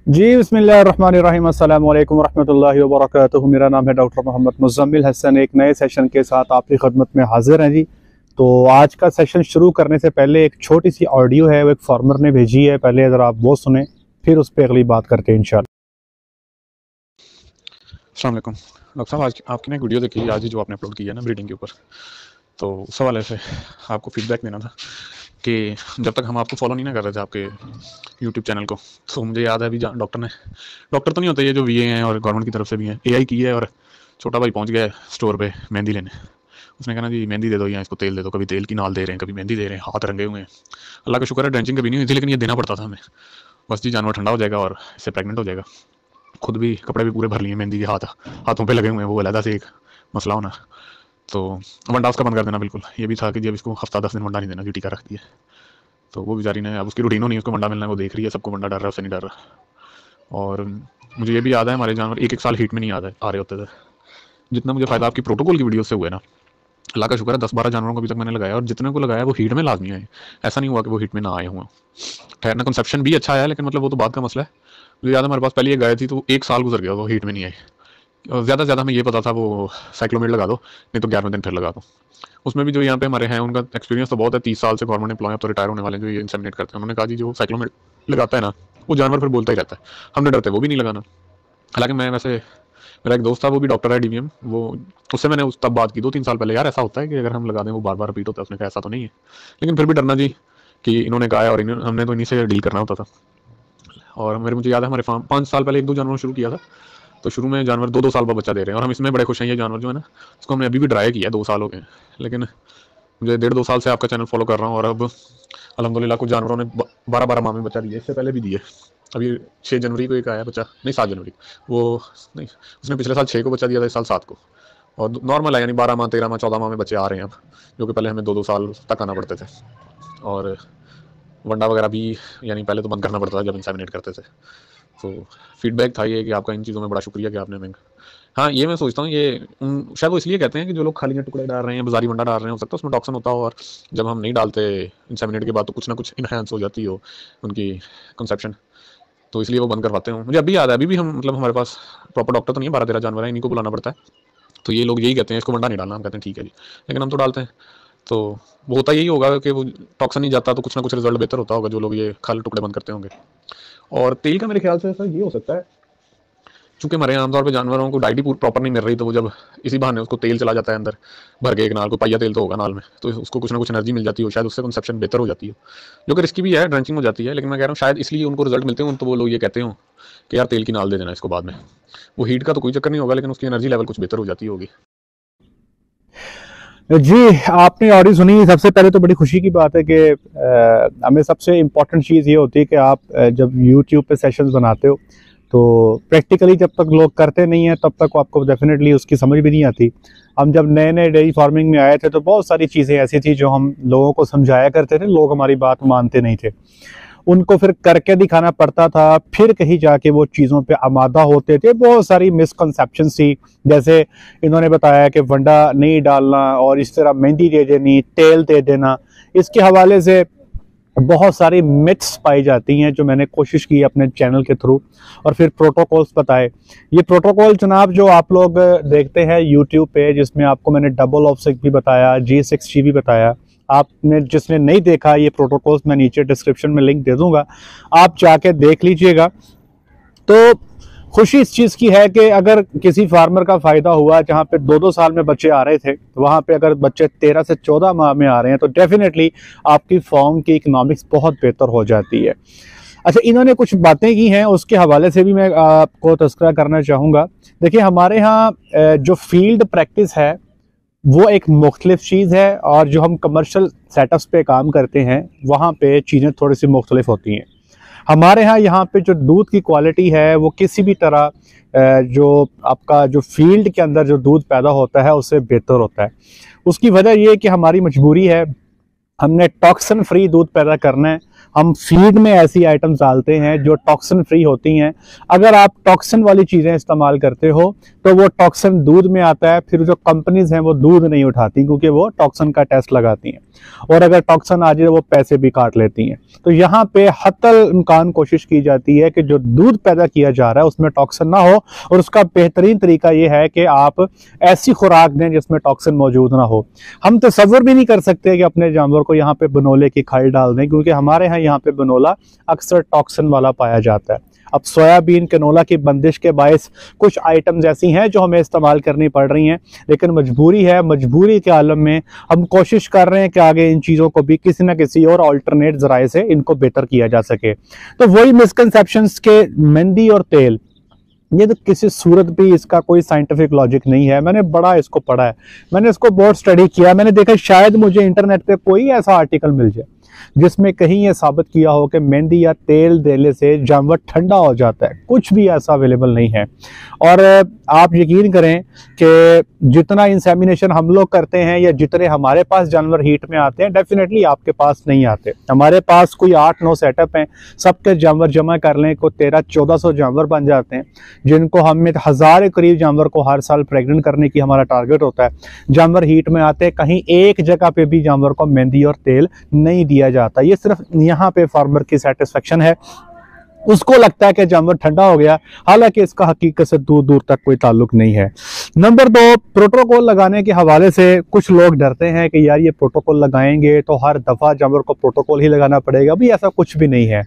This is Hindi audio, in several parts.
जी बिस्मिल्लाहिर्रहमानिर्रहीम, अस्सलाम वालेकुम रहमतुल्लाहि व बरकातुहू। मेरा नाम है डॉक्टर मोहम्मद मुज़म्मिल हसन। एक नए सेशन के साथ आपकी खिदमत में हाजिर हैं जी। तो आज का सेशन शुरू करने से पहले एक छोटी सी ऑडियो है, वो एक फार्मर ने भेजी है। पहले अगर आप वो सुने, फिर उस पर अगली बात करते हैं इंशाल्लाह। अस्सलाम वालेकुम डॉक्टर साहब, आज आपकी ना एक वीडियो देखी आज ही जो आपने अपलोड की है ना ब्रीडिंग के ऊपर, तो उस हवाले से आपको फीडबैक देना था कि जब तक हम आपको फॉलो नहीं ना कर रहे थे आपके यूट्यूब चैनल को, तो मुझे याद है अभी डॉक्टर तो नहीं होते, ये जो वीए हैं और गवर्नमेंट की तरफ से भी हैं, एआई की है। और छोटा भाई पहुंच गया स्टोर पे मेहंदी लेने। उसने कहा ना जी मेहंदी दे दो या इसको तेल दे दो। कभी तेल की नाल दे रहे हैं, कभी मेहंदी दे रहे हैं, हाथ रंगे हुए हैं। अल्लाह का शुक्र है ड्रेंचिंग कभी नहीं हुई थी, लेकिन ये देना पड़ता था हमें। बस जी जानवर ठंडा हो जाएगा और इससे प्रेगनेंट हो जाएगा। खुद भी कपड़े भी पूरे भर लिए मेहंदी के, हाथों पे लगे हुए हैं, वो अलग से एक मसला होना। तो वंडा उसका बंद कर देना बिल्कुल। ये भी था कि जब इसको हफ्ता 10 दिन वंडा नहीं देना, जो टीका रख दिया। तो वो बेचारी ने, अब उसकी रूटीन नहीं, उसको वंडा मिलना है, वो देख रही है सबको वंडा डर रहा है, उससे नहीं डर रहा। और मुझे ये भी याद है हमारे जानवर एक साल हीट में नहीं आ रहे होते थे। जितना मुझे फ़ायदा आपकी प्रोटोकॉल की वीडियो से हुआ है ना, अल्लाह का शुक्र है 10-12 जानवरों को अभी तक मैंने लगाया, और जितने को लगाया वो हीट में लाजमी आए। ऐसा नहीं हुआ कि वो हीट में ना आए हुए। ठहरना कंसेप्शन भी अच्छा है, लेकिन मतलब वो तो बात का मसला है। मुझे याद है हमारे पास पहले ये गाय थी, तो 1 साल गुजर गया वो हीट में नहीं आई। और ज़्यादा से ज़्यादा हमें ये पता था वो साइक्लोमेट लगा दो, नहीं तो 11वें दिन फिर लगा दो। उसमें भी जो यहाँ पे हमारे हैं उनका एक्सपीरियंस तो बहुत है, 30 साल से गवर्नमेंट एम्प्लॉय, अब तो रिटायर होने वाले जो ये इंसेमिनेट करते हैं। उन्होंने कहा जी जो साइक्लोमेट लगाता है ना, वो जानवर फिर बोलता ही रहता है, हम नहीं डरते, वो भी नहीं लगाना। हालांकि मैं वैसे, मेरा एक दोस्त था वो भी डॉक्टर है डीवीएम, वो उससे मैंने उस तब बात की 2-3 साल पहले, यार ऐसा होता है कि अगर हम लगा दें वो बार बार रिपीट होता है। उसने कहा ऐसा तो नहीं है, लेकिन फिर भी डरना जी कि इन्होंने कहा है और हमने तो इन्हीं से डील करना होता था। और मुझे याद है हमारे फार्म 5 साल पहले 1-2 जानवर शुरू किया था, तो शुरू में जानवर 2-2 साल बाद बच्चा दे रहे हैं, और हम इसमें बड़े खुश हैं। ये जानवर जो है ना, इसको हमने अभी भी ड्राई किया है, 2 साल हो गए। लेकिन मुझे 1.5-2 साल से आपका चैनल फॉलो कर रहा हूँ, और अब अल्हम्दुलिल्लाह कुछ जानवरों ने 12-12 माह में बच्चा दिए। इससे पहले भी दिए, अभी 6 जनवरी को एक आया बच्चा, नहीं 7 जनवरी वो, नहीं उसने पिछले साल 6 को बच्चा दिया था, इस साल 7 को। और नॉर्मल है, यानी 12 माह 13 माह 14 माह में बच्चे आ रहे हैं अब, जो कि पहले हमें 2-2 साल तक आना पड़ते थे। और वंडा वगैरह भी यानी पहले तो बंद करना पड़ता था जब इंसेमिनेट करते थे। तो फीडबैक था ये कि आपका इन चीज़ों में बड़ा शुक्रिया कि आपने हमें। हाँ, ये मैं सोचता हूँ ये शायद वो इसलिए कहते हैं कि जो लोग खाली टुकड़े डाल रहे हैं, बाजारी वंडा डाल रहे हैं, हो सकता है उसमें टॉक्सिन होता हो, और जब हम नहीं डालते इंसेमिनेट के बाद तो कुछ ना कुछ इन्हेंस हो जाती हो उनकी कंसेप्शन, तो इसलिए वो बंद करवाते हो। मुझे अभी याद है, अभी भी हम मतलब हमारे पास प्रॉपर डॉक्टर तो नहीं है, 12-13 जानवर हैं, इन्हीं को बुलाना पड़ता है। तो ये लोग यही कहते हैं इसको वंडा नहीं डालना, हम कहते हैं ठीक है जी, लेकिन हम तो डालते हैं। तो वो होता यही होगा कि वो टॉक्सिन नहीं जाता, तो कुछ ना कुछ रिजल्ट बेहतर होता होगा जो लोग ये खाली टुकड़े बंद करते होंगे। और तेल का मेरे ख्याल से ऐसा ये हो सकता है, चूंकि हमारे आमतौर पे जानवरों को डाइट ही प्रॉपर नहीं मिल रही, तो वो जब इसी बहाने उसको तेल चला जाता है अंदर भर के, एक नाल को पाइया तेल तो होगा नाल में, तो उसको कुछ ना कुछ एनर्जी मिल जाती हो, शायद उससे कंसेप्शन बेहतर हो जाती हो, जो कि रिस्की भी है, ड्रेंचिंग हो जाती है। लेकिन मैं कह रहा हूँ शायद इसलिए उनको रिजल्ट मिलते हो, तो वो लोग ये कहते हो कि यार तेल की नाल दे देना इसको बाद में। वो हीट का तो कोई चक्कर नहीं होगा, लेकिन उसकी एनर्जी लेवल कुछ बेहतर हो जाती होगी। जी, आपने ऑडियो सुनी। सबसे पहले तो बड़ी खुशी की बात है कि हमें सबसे इम्पोर्टेंट चीज़ ये होती है कि आप जब यूट्यूब पे सेशंस बनाते हो, तो प्रैक्टिकली जब तक लोग करते नहीं हैं तब तक आपको डेफिनेटली उसकी समझ भी नहीं आती। हम जब नए नए डेयरी फार्मिंग में आए थे तो बहुत सारी चीज़ें ऐसी थी जो हम लोगों को समझाया करते थे, लोग हमारी बात मानते नहीं थे, उनको फिर करके दिखाना पड़ता था, फिर कहीं जाके वो चीज़ों पे आमादा होते थे। बहुत सारी मिसकंसेप्शन थी, जैसे इन्होंने बताया कि वंडा नहीं डालना और इस तरह मेहंदी दे देनी, तेल दे देना। इसके हवाले से बहुत सारी मिथ्स पाई जाती हैं, जो मैंने कोशिश की अपने चैनल के थ्रू, और फिर प्रोटोकॉल्स बताए। ये प्रोटोकॉल जनाब जो आप लोग देखते हैं यूट्यूब पे, जिसमें आपको मैंने डबल ऑप्सिक भी बताया, G6G भी बताया, आपने जिसने नहीं देखा ये प्रोटोकॉल्स मैं नीचे डिस्क्रिप्शन में लिंक दे दूंगा, आप जाके देख लीजिएगा। तो खुशी इस चीज़ की है कि अगर किसी फार्मर का फ़ायदा हुआ जहाँ पे 2-2 साल में बच्चे आ रहे थे, तो वहाँ पे अगर बच्चे 13 से 14 माह में आ रहे हैं, तो डेफिनेटली आपकी फार्म की इकोनॉमिक्स बहुत बेहतर हो जाती है। अच्छा, इन्होंने कुछ बातें की हैं, उसके हवाले से भी मैं आपको तज़किरा करना चाहूँगा। देखिए, हमारे यहाँ जो फील्ड प्रैक्टिस है वो एक मुख्तलिफ चीज़ है, और जो हम कमर्शियल सेटअप्स पे काम करते हैं वहाँ पे चीज़ें थोड़ी सी मुख्तलिफ होती हैं। हमारे यहाँ पे जो दूध की क्वालिटी है वो किसी भी तरह जो आपका जो फील्ड के अंदर जो दूध पैदा होता है उससे बेहतर होता है। उसकी वजह ये है कि हमारी मजबूरी है, हमने टॉक्सिन फ्री दूध पैदा करना है। हम फीड में ऐसी आइटम्स डालते हैं जो टॉक्सिन फ्री होती हैं। अगर आप टॉक्सिन वाली चीज़ें इस्तेमाल करते हो तो वो टॉक्सिन दूध में आता है, फिर जो कंपनीज हैं वो दूध नहीं उठाती क्योंकि वो टॉक्सिन का टेस्ट लगाती हैं, और अगर टॉक्सिन आ जाए वो पैसे भी काट लेती हैं। तो यहाँ पे हत्तल इम्कान कोशिश की जाती है कि जो दूध पैदा किया जा रहा है उसमें टॉक्सिन ना हो, और उसका बेहतरीन तरीका ये है कि आप ऐसी खुराक दें जिसमें टॉक्सिन मौजूद ना हो। हम तसव्वुर भी नहीं कर सकते कि अपने जानवर को यहाँ पे बनोले की खल डाल दें, क्योंकि हमारे यहाँ पे बनोला अक्सर टॉक्सिन वाला पाया जाता है। अब सोयाबीन कैनोला की बंदिश के बायस कुछ आइटम्स ऐसी हैं जो हमें इस्तेमाल करनी पड़ रही हैं, लेकिन मजबूरी है, मजबूरी के आलम में हम कोशिश कर रहे हैं कि आगे इन चीज़ों को भी किसी न किसी और अल्टरनेट ज़राए से इनको बेहतर किया जा सके। तो वही मिसकंसेप्शंस के मेहंदी और तेल, ये तो किसी सूरत भी इसका कोई साइंटिफिक लॉजिक नहीं है। मैंने बड़ा इसको पढ़ा है, मैंने इसको बहुत स्टडी किया, मैंने देखा शायद मुझे इंटरनेट पे कोई ऐसा आर्टिकल मिल जाए जिसमें कहीं ये साबित किया हो कि मेहंदी या तेल देने से जानवर ठंडा हो जाता है। कुछ भी ऐसा अवेलेबल नहीं है। और आप यकीन करें कि जितना इंसेमिनेशन हम लोग करते हैं या जितने हमारे पास जानवर हीट में आते हैं, डेफिनेटली आपके पास नहीं आते। हमारे पास कोई 8-9 सेटअप हैं, सबके जानवर जमा कर लें को 1300-1400 जानवर बन जाते हैं, जिनको हम 1000 के करीब जानवर को हर साल प्रेग्नेंट करने की हमारा टारगेट होता है। जानवर हीट में आते हैं, कहीं एक जगह पे भी जानवर को मेहंदी और तेल नहीं दिया जाता। ये सिर्फ यहाँ पे फार्मर की सेटिस्फेक्शन है, उसको लगता है कि जानवर ठंडा हो गया, हालांकि इसका हकीकत से दूर दूर तक कोई ताल्लुक नहीं है। नंबर 2, प्रोटोकॉल लगाने के हवाले से कुछ लोग डरते हैं कि यार ये प्रोटोकॉल लगाएंगे तो हर दफ़ा जानवर को प्रोटोकॉल ही लगाना पड़ेगा। अभी ऐसा कुछ भी नहीं है।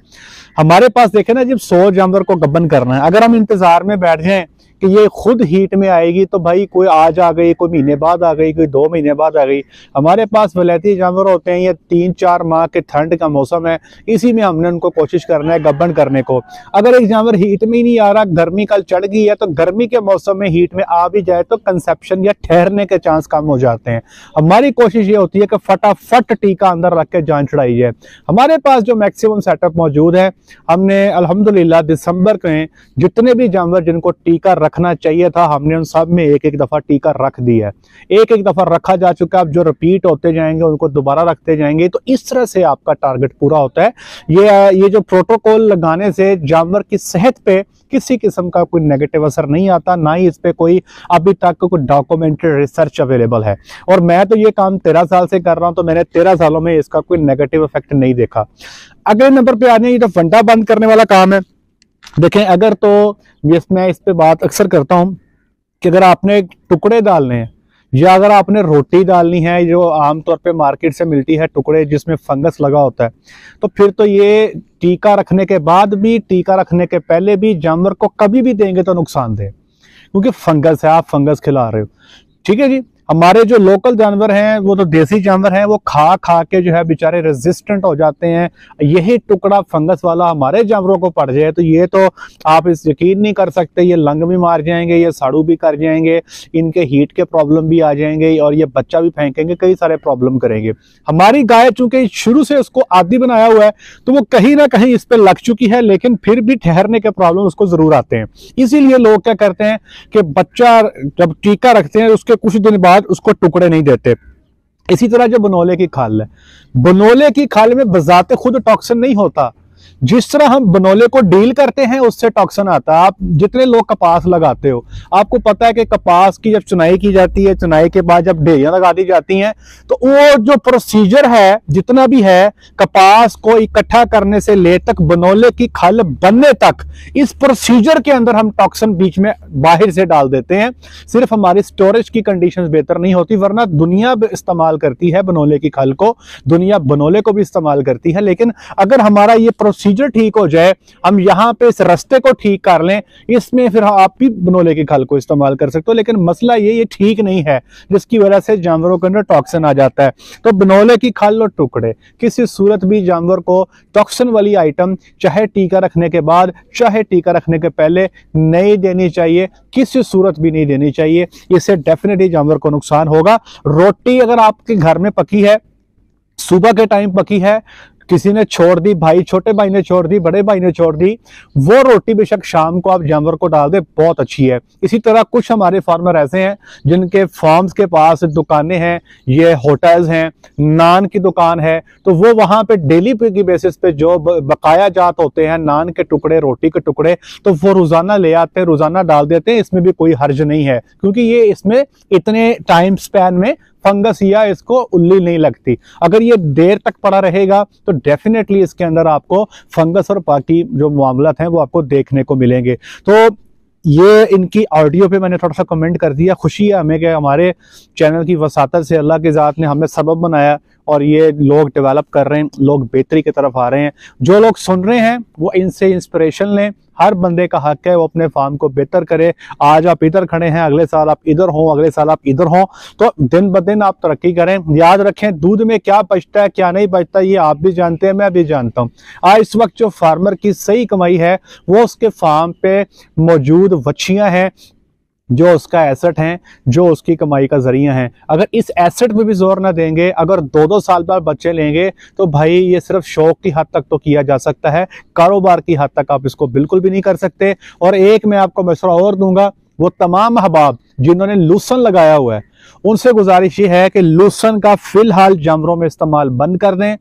हमारे पास देखें ना, जब 100 जानवर को गबन करना है, अगर हम इंतजार में बैठ जाएं कि ये खुद हीट में आएगी तो भाई कोई आज आ गई, कोई महीने बाद आ गई, कोई 2 महीने बाद आ गई। हमारे पास वलैती जानवर होते हैं, ये 3-4 माह के ठंड का मौसम है, इसी में हमने उनको कोशिश करना है गबन करने को। अगर एक जानवर हीट में ही नहीं आ रहा, गर्मी कल चढ़ गई है, तो गर्मी के मौसम में हीट में आ भी जाए तो कंसेप्शन या ठहरने के चांस कम हो जाते हैं। हमारी कोशिश ये होती है कि फटाफट टीका अंदर रख के जान छुड़ाई जाए। हमारे पास जो मैक्सिमम सेटअप मौजूद है, हमने अल्हम्दुलिल्लाह दिसंबर में जितने भी जानवर जिनको टीका रखना चाहिए था, हमने उन सब में एक एक दफा टीका रख दिया है। एक एक दफा रखा जा चुका है। अब जो रिपीट होते जाएंगे उनको दोबारा रखते जाएंगे, तो इस तरह से आपका टारगेट पूरा होता है। ये जो प्रोटोकॉल लगाने से जानवर की सेहत पे किसी किस्म का कोई नेगेटिव असर नहीं आता, ना ही इस पे कोई अभी तक कोई डॉक्यूमेंटेड रिसर्च अवेलेबल है। और मैं तो ये काम 13 साल से कर रहा हूं, तो मैंने 13 सालों में इसका कोई नेगेटिव इफेक्ट नहीं देखा। अगले नंबर पे आ जाए, ये तो फंडा बंद करने वाला काम है। देखें, अगर तो मैं इस पे बात अक्सर करता हूं कि अगर आपने टुकड़े डालने हैं या अगर आपने रोटी डालनी है जो आमतौर पे मार्केट से मिलती है टुकड़े जिसमें फंगस लगा होता है, तो फिर तो ये टीका रखने के बाद भी, टीका रखने के पहले भी जानवर को कभी भी देंगे तो नुकसानदेह, क्योंकि फंगस है, आप फंगस खिला रहे हो। ठीक है जी। हमारे जो लोकल जानवर हैं, वो तो देसी जानवर हैं, वो खा खा के जो है बेचारे रेजिस्टेंट हो जाते हैं। यही टुकड़ा फंगस वाला हमारे जानवरों को पड़ जाए तो ये तो आप इस यकीन नहीं कर सकते, ये लंग भी मार जाएंगे, ये साड़ू भी कर जाएंगे, इनके हीट के प्रॉब्लम भी आ जाएंगे और ये बच्चा भी फेंकेंगे, कई सारे प्रॉब्लम करेंगे। हमारी गाय चूंकि शुरू से उसको आदी बनाया हुआ है तो वो कहीं ना कहीं इस पर लग चुकी है, लेकिन फिर भी ठहरने के प्रॉब्लम उसको जरूर आते हैं। इसीलिए लोग क्या करते हैं कि बच्चा जब टीका रखते हैं उसके कुछ दिन बाद उसको टुकड़े नहीं देते। इसी तरह जो बनोले की खाल है, बनोले की खाल में बजाते खुद टॉक्सिन नहीं होता, जिस तरह हम बनोले को डील करते हैं उससे टॉक्सिन आता है। आप जितने लोग कपास लगाते हो, आपको पता है कि कपास की जब चुनाई की जाती है, चुनाई के बाद जब ढेरियां लगा दी जाती हैं, तो वो जो प्रोसीजर है जितना भी है कपास को इकट्ठा करने से ले तक बनोले की खाल बनने तक, इस प्रोसीजर के अंदर हम टॉक्सिन बीच में बाहर से डाल देते हैं। सिर्फ हमारी स्टोरेज की कंडीशंस बेहतर नहीं होती, वरना दुनिया इस्तेमाल करती है बनोले की खाल को, दुनिया बनोले को भी इस्तेमाल करती है। लेकिन अगर हमारा ये प्रोसीजर ठीक हो जाए, हम यहां पे इस रास्ते को ठीक कर लें, इसमें फिर आप भी बनोले की खाल को इस्तेमाल कर सकते हो। लेकिन मसला ये ठीक नहीं है, जिसकी वजह से जानवरों के अंदर टॉक्सिन आ जाता है। तो बनोले की खाल और टुकड़े किसी सूरत भी जानवर को टॉक्सिन वाली आइटम चाहे टीका रखने के बाद चाहे टीका रखने के पहले नहीं देनी चाहिए, किसी सूरत भी नहीं देनी चाहिए। इससे डेफिनेटली जानवर को नुकसान होगा। रोटी अगर आपके घर में पकी है, सुबह के टाइम पकी है, किसी ने छोड़ दी, भाई छोटे भाई ने छोड़ दी, बड़े भाई ने छोड़ दी, वो रोटी बेशक शाम को आप जानवर को डाल दे, बहुत अच्छी है। इसी तरह कुछ हमारे फार्मर ऐसे हैं जिनके फार्म्स के पास दुकानें हैं, ये होटल्स हैं, नान की दुकान है, तो वो वहां पे डेली की बेसिस पे जो बकाया जात होते हैं नान के टुकड़े, रोटी के टुकड़े, तो वो रोजाना ले आते हैं, रोजाना डाल देते हैं। इसमें भी कोई हर्ज नहीं है, क्योंकि ये इसमें इतने टाइम स्पैन में फंगस या इसको उल्ली नहीं लगती। अगर ये देर तक पड़ा रहेगा तो डेफिनेटली इसके अंदर आपको फंगस और बाकी जो मामलात हैं वो आपको देखने को मिलेंगे। तो ये इनकी ऑडियो पे मैंने थोड़ा सा कमेंट कर दिया। खुशी है हमें कि हमारे चैनल की वसातत से अल्लाह की ज़ात ने हमें सबब बनाया और ये लोग डेवलप कर रहे हैं, लोग बेहतरी की तरफ आ रहे हैं। जो लोग सुन रहे हैं वो इनसे इंस्पिरेशन लें। हर बंदे का हक है वो अपने फार्म को बेहतर करे। आज आप इधर खड़े हैं, अगले साल आप इधर हों, अगले साल आप इधर हों, तो दिन ब दिन आप तरक्की करें। याद रखें, दूध में क्या बचता है क्या नहीं बचता ये आप भी जानते हैं, मैं भी जानता हूँ। आज इस वक्त जो फार्मर की सही कमाई है वो उसके फार्म पे मौजूद वच्छियाँ हैं, जो उसका एसेट हैं, जो उसकी कमाई का जरिया है। अगर इस एसेट पे भी जोर ना देंगे, अगर 2-2 साल बाद बच्चे लेंगे, तो भाई ये सिर्फ शौक की हद तक तो किया जा सकता है, कारोबार की हद तक आप इसको बिल्कुल भी नहीं कर सकते। और एक मैं आपको मशवरा और दूंगा, वो तमाम अहबाब जिन्होंने लूसन लगाया हुआ है उनसे गुजारिश ये है कि लूसन का फिलहाल जानवरों में इस्तेमाल बंद कर दें।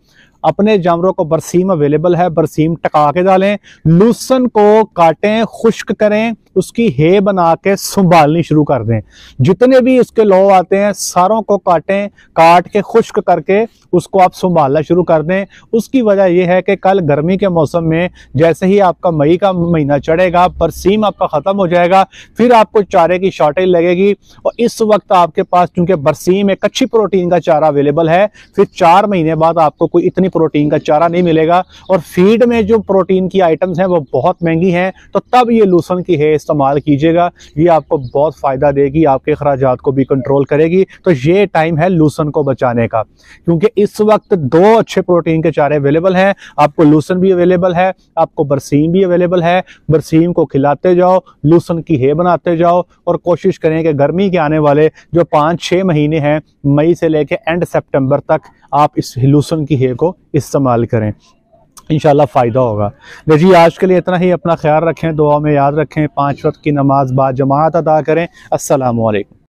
अपने जानवरों को बरसीम अवेलेबल है, बरसीम टका के डालें, लूसन को काटें, खुश्क करें, उसकी हे बना के संभालनी शुरू कर दें। जितने भी इसके लौ आते हैं सारों को काटें, काट के खुश्क करके उसको आप संभालना शुरू कर दें। उसकी वजह यह है कि कल गर्मी के मौसम में जैसे ही आपका मई का महीना चढ़ेगा, बरसीम आपका खत्म हो जाएगा, फिर आपको चारे की शॉर्टेज लगेगी। और इस वक्त आपके पास चूंकि बरसीम एक अच्छी प्रोटीन का चारा अवेलेबल है, फिर 4 महीने बाद आपको कोई इतनी प्रोटीन का चारा नहीं मिलेगा। और फीड में जो प्रोटीन की आइटम्स हैं वो बहुत महंगी हैं, तो तब ये लूसन की है इस्तेमाल कीजिएगा। ये आपको बहुत फायदा देगी, आपके अखराजात को भी कंट्रोल करेगी। तो ये टाइम है लूसन को बचाने का, क्योंकि इस वक्त 2 अच्छे प्रोटीन के चारे अवेलेबल हैं। आपको लूसन भी अवेलेबल है, आपको बरसीम भी अवेलेबल है। बरसीम को खिलाते जाओ, लूसन की है बनाते जाओ, और कोशिश करें कि गर्मी के आने वाले जो 5-6 महीने हैं, मई से लेके एंड सितंबर तक, आप इस लूसन की है को इस्तेमाल करें। इंशाल्लाह फ़ायदा होगा। जी आज के लिए इतना ही। अपना ख्याल रखें, दुआ में याद रखें, 5 वक्त की नमाज बाद जमात अदा करें। अस्सलामु अलैकुम।